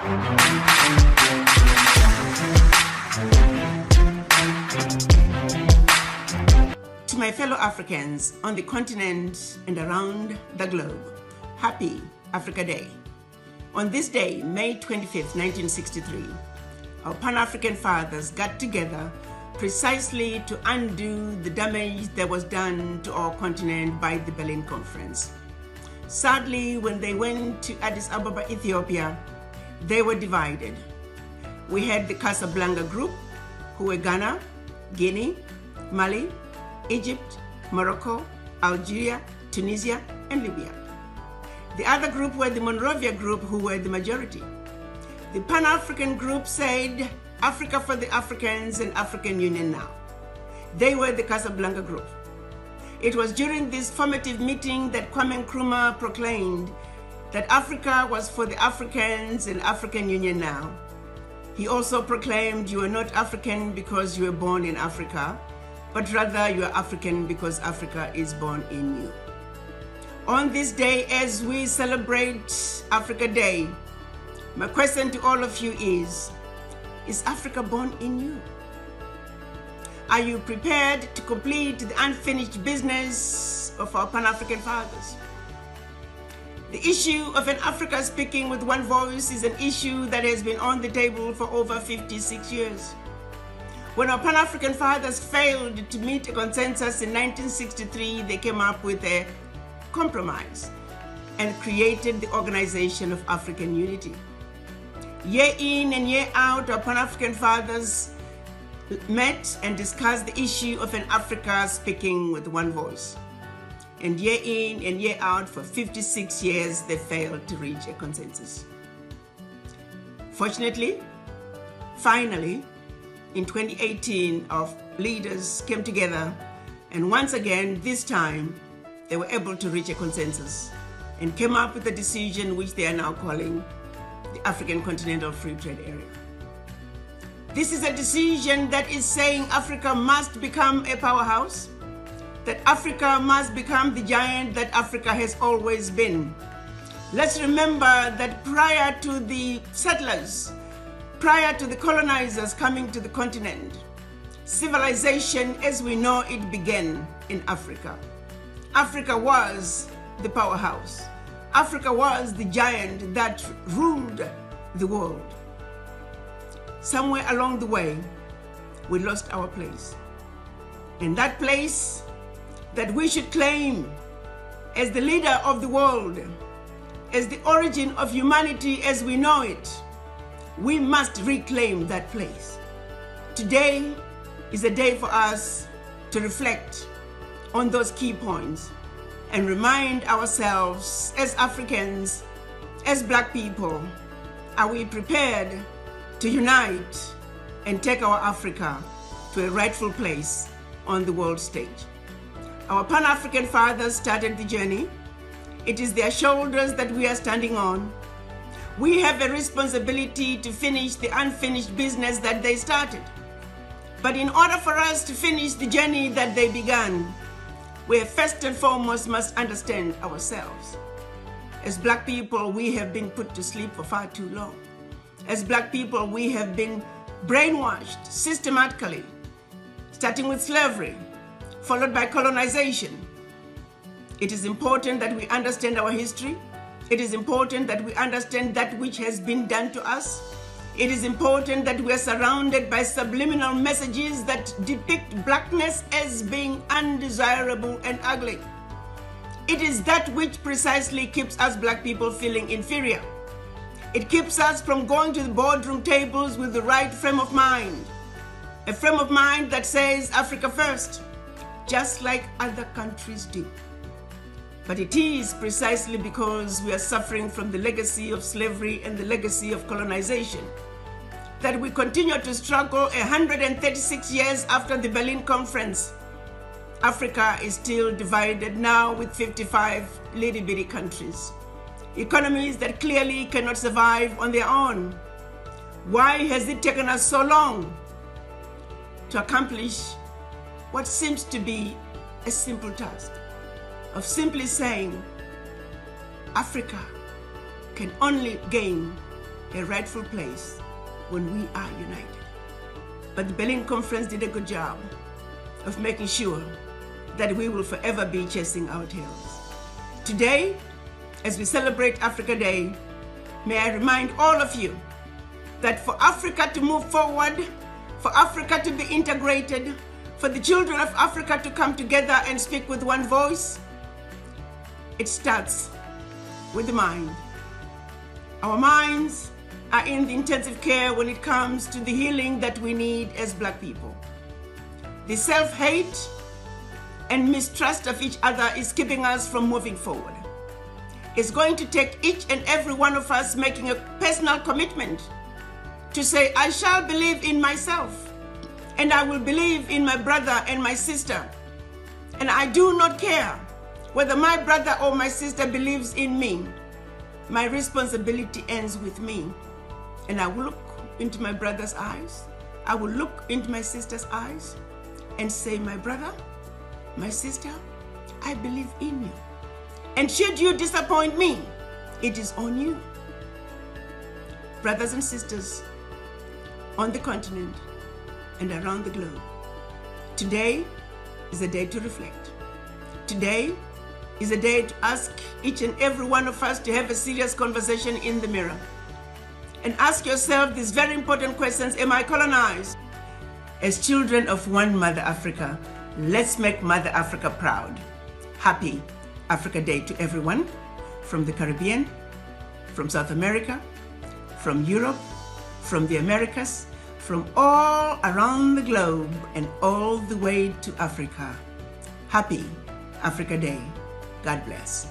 To my fellow Africans on the continent and around the globe, happy Africa Day. On this day, May 25th, 1963, our Pan-African fathers got together precisely to undo the damage that was done to our continent by the Berlin Conference. Sadly, when they went to Addis Ababa, Ethiopia, they were divided. We had the Casablanca group, who were Ghana, Guinea, Mali, Egypt, Morocco, Algeria, Tunisia, and Libya. The other group were the Monrovia group, who were the majority. The Pan-African group said, Africa for the Africans and African Union now. They were the Casablanca group. It was during this formative meeting that Kwame Nkrumah proclaimed that Africa was for the Africans and African Union now. He also proclaimed you are not African because you were born in Africa, but rather you are African because Africa is born in you. On this day, as we celebrate Africa Day, my question to all of you is Africa born in you? Are you prepared to complete the unfinished business of our Pan-African fathers? The issue of an Africa speaking with one voice is an issue that has been on the table for over 56 years. When our Pan-African fathers failed to meet a consensus in 1963, they came up with a compromise and created the Organization of African Unity. Year in and year out, our Pan-African fathers met and discussed the issue of an Africa speaking with one voice. And year in and year out, for 56 years, they failed to reach a consensus. Fortunately, finally, in 2018, our leaders came together, and once again, this time, they were able to reach a consensus and came up with a decision which they are now calling the African Continental Free Trade Area. This is a decision that is saying Africa must become a powerhouse, that Africa must become the giant that Africa has always been. Let's remember that prior to the settlers, prior to the colonizers coming to the continent, civilization as we know it began in Africa. Africa was the powerhouse. Africa was the giant that ruled the world. Somewhere along the way, we lost our place. And that place that we should claim as the leader of the world, as the origin of humanity as we know it, we must reclaim that place. Today is a day for us to reflect on those key points and remind ourselves as Africans, as Black people, are we prepared to unite and take our Africa to a rightful place on the world stage? Our Pan-African fathers started the journey. It is their shoulders that we are standing on. We have a responsibility to finish the unfinished business that they started. But in order for us to finish the journey that they began, we first and foremost must understand ourselves. As Black people, we have been put to sleep for far too long. As Black people, we have been brainwashed systematically, starting with slavery, followed by colonization. It is important that we understand our history. It is important that we understand that which has been done to us. It is important that we are surrounded by subliminal messages that depict Blackness as being undesirable and ugly. It is that which precisely keeps us Black people feeling inferior. It keeps us from going to the boardroom tables with the right frame of mind. A frame of mind that says Africa first, just like other countries do. But it is precisely because we are suffering from the legacy of slavery and the legacy of colonization that we continue to struggle 136 years after the Berlin Conference. Africa is still divided now with 55 little-bitty countries, economies that clearly cannot survive on their own. Why has it taken us so long to accomplish what seems to be a simple task of simply saying Africa can only gain a rightful place when we are united. But the Berlin Conference did a good job of making sure that we will forever be chasing our tails. Today, as we celebrate Africa Day, may I remind all of you that for Africa to move forward, for Africa to be integrated, for the children of Africa to come together and speak with one voice, it starts with the mind. Our minds are in the intensive care when it comes to the healing that we need as Black people. The self-hate and mistrust of each other is keeping us from moving forward. It's going to take each and every one of us making a personal commitment to say, I shall believe in myself, and I will believe in my brother and my sister. And I do not care whether my brother or my sister believes in me. My responsibility ends with me. And I will look into my brother's eyes. I will look into my sister's eyes and say, my brother, my sister, I believe in you. And should you disappoint me, it is on you. Brothers and sisters on the continent and around the globe, today is a day to reflect. Today is a day to ask each and every one of us to have a serious conversation in the mirror and ask yourself these very important questions. Am I colonized? As children of one Mother Africa, let's make Mother Africa proud. Happy Africa Day to everyone from the Caribbean, from South America, from Europe, from the Americas, from all around the globe and all the way to Africa. Happy Africa Day. God bless.